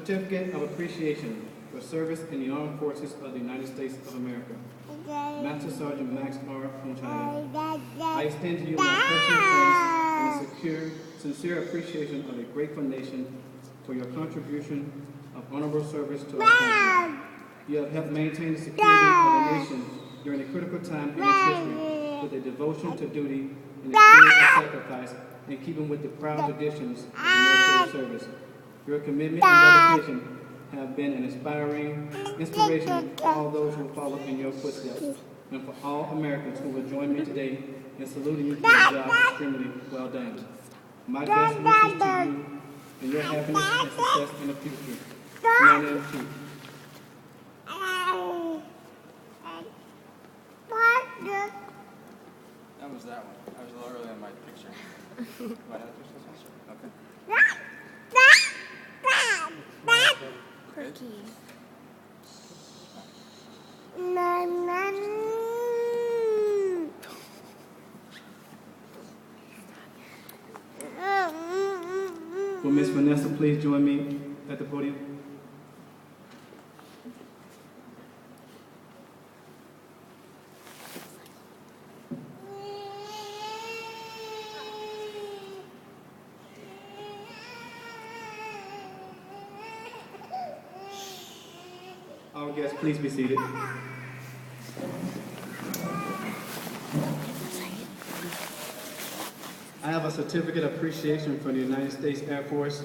Certificate of Appreciation for Service in the Armed Forces of the United States of America. Master Sergeant Max R. Punchaya. I extend to you my personal thanks and a sincere appreciation of a grateful nation for your contribution of honorable service to our country. You have helped maintain the security of the nation during a critical time in its history with a devotion to duty and a spirit of sacrifice in keeping with the proud traditions of the military service. Your commitment and dedication have been an inspiration for all those who follow in your footsteps, and for all Americans who will join me today in saluting you for a job extremely well done. My best wishes to you and your happiness and success in the future. Commander in Chief. That was that one. I was a little early on my picture. Do I have to picture this one? Okay. Quirky. Will Miss Vanessa please join me at the podium? All guests, please be seated. I have a certificate of appreciation from the United States Air Force,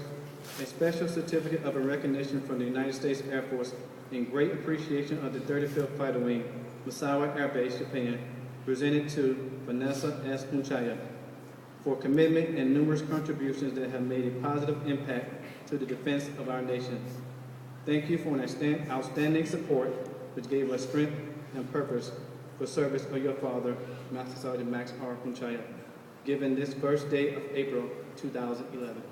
a special certificate of a recognition from the United States Air Force in great appreciation of the 35th Fighter Wing, Misawa Air Base, Japan, presented to Vanessa S. Punchaya for commitment and numerous contributions that have made a positive impact to the defense of our nation. Thank you for an outstanding support which gave us strength and purpose for service of your father, Master Sergeant Max R. Punchaya, given this first day of April 2011.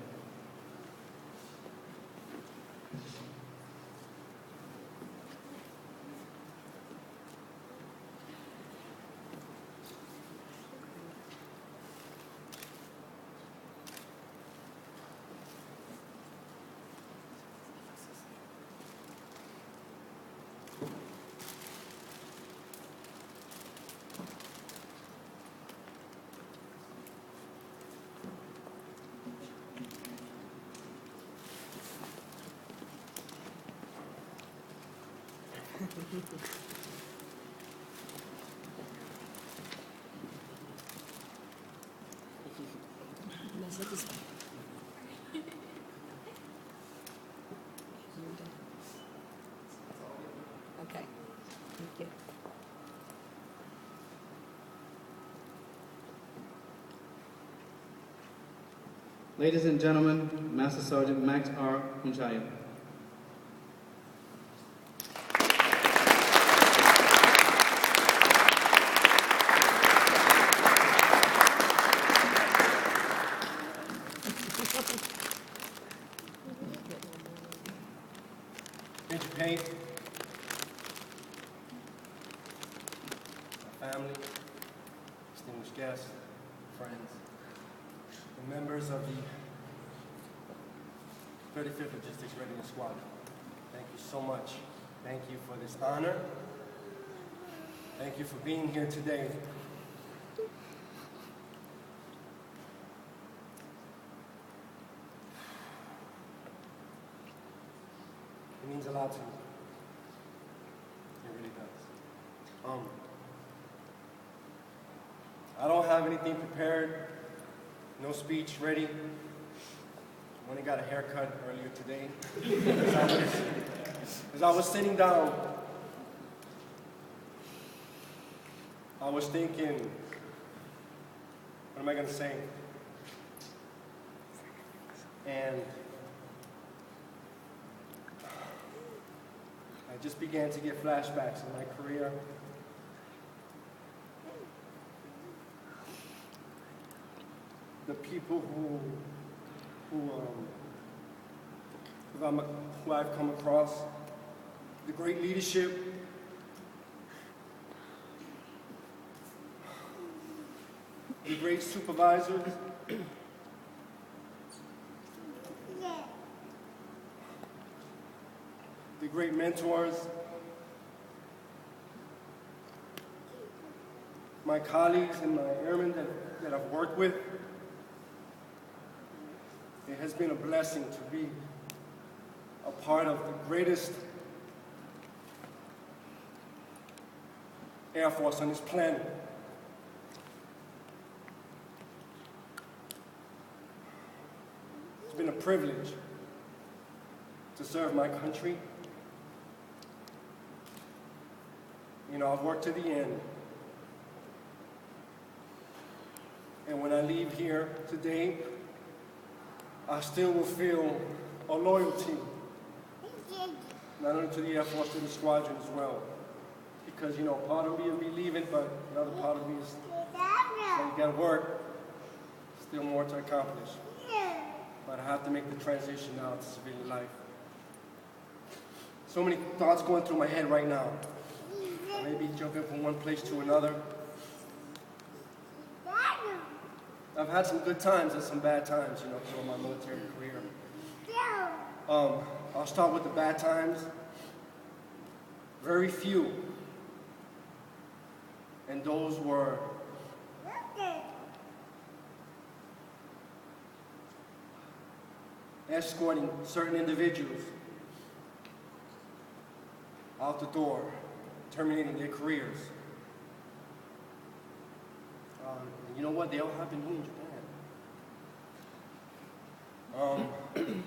Okay, thank you. Ladies and gentlemen, Master Sergeant Max R. Punchaya. Major Payne, my family, distinguished guests, friends, the members of the 35th Logistics Readiness Squad. Thank you so much. Thank you for this honor. Thank you for being here today. It means a lot to me. It really does. I don't have anything prepared, no speech ready. I only got a haircut earlier today. As I was sitting down, I was thinking, what am I going to say? And I just began to get flashbacks in my career. The people who I've come across, the great leadership, the great supervisors, great mentors, my colleagues and my airmen that I've worked with. It has been a blessing to be a part of the greatest Air Force on this planet. It's been a privilege to serve my country. You know, I've worked to the end. And when I leave here today, I still will feel a loyalty, not only to the Air Force, to the squadron as well. Because, you know, part of me will be leaving, but another part of me is, so you gotta work, still more to accomplish. But I have to make the transition now to civilian life. So many thoughts going through my head right now. I may be jumping from one place to another. I've had some good times and some bad times, you know, through my military career. I'll start with the bad times. Very few. And those were escorting certain individuals out the door, terminating their careers. You know what? They all happen here in Japan.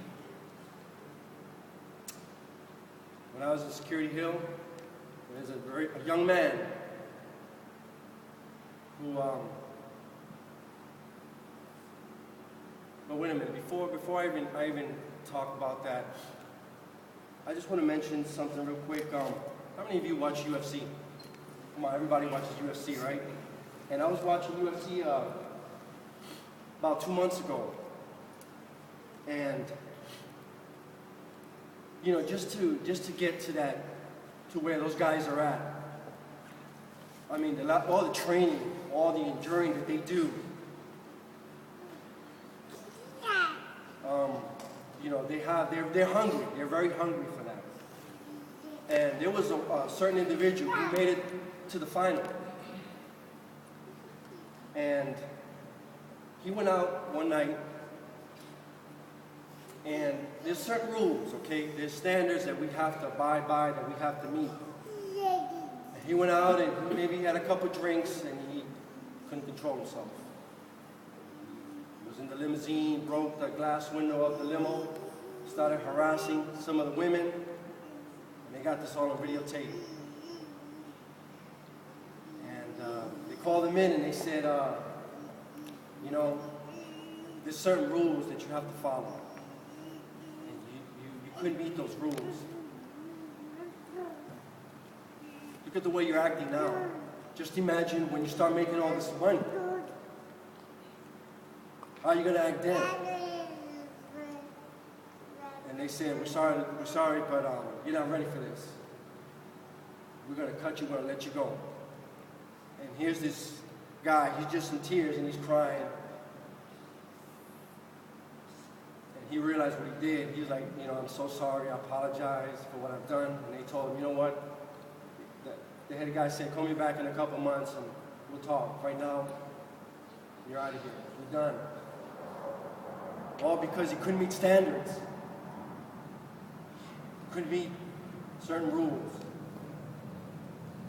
When I was in Security Hill, there's a young man who, but wait a minute, before I even talk about that, I just want to mention something real quick. How many of you watch UFC? Come on, everybody watches UFC, right? And I was watching UFC about 2 months ago. And, you know, just to get to to where those guys are at. I mean, all the training, all the enduring that they do. You know, they're hungry. They're very hungry for that. And there was a certain individual who made it to the final. And he went out one night, and there's certain rules, okay? There's standards that we have to abide by, that we have to meet. And he went out and maybe had a couple drinks, and he couldn't control himself. He was in the limousine, broke the glass window of the limo, started harassing some of the women, and they got this all on videotape. They called him in and they said, you know, there's certain rules that you have to follow. And you couldn't meet those rules. Look at the way you're acting now. Just imagine when you start making all this money. How are you going to act then? And they said, we're sorry, but you're not ready for this. We're going to cut you, we're going to let you go. And here's this guy, he's just in tears and he's crying. And he realized what he did. He was like, you know, I'm so sorry, I apologize for what I've done. And they told him, you know what? The head guy said, call me back in a couple months and we'll talk. Right now, you're out of here. We're done. All because he couldn't meet standards. Couldn't meet certain rules.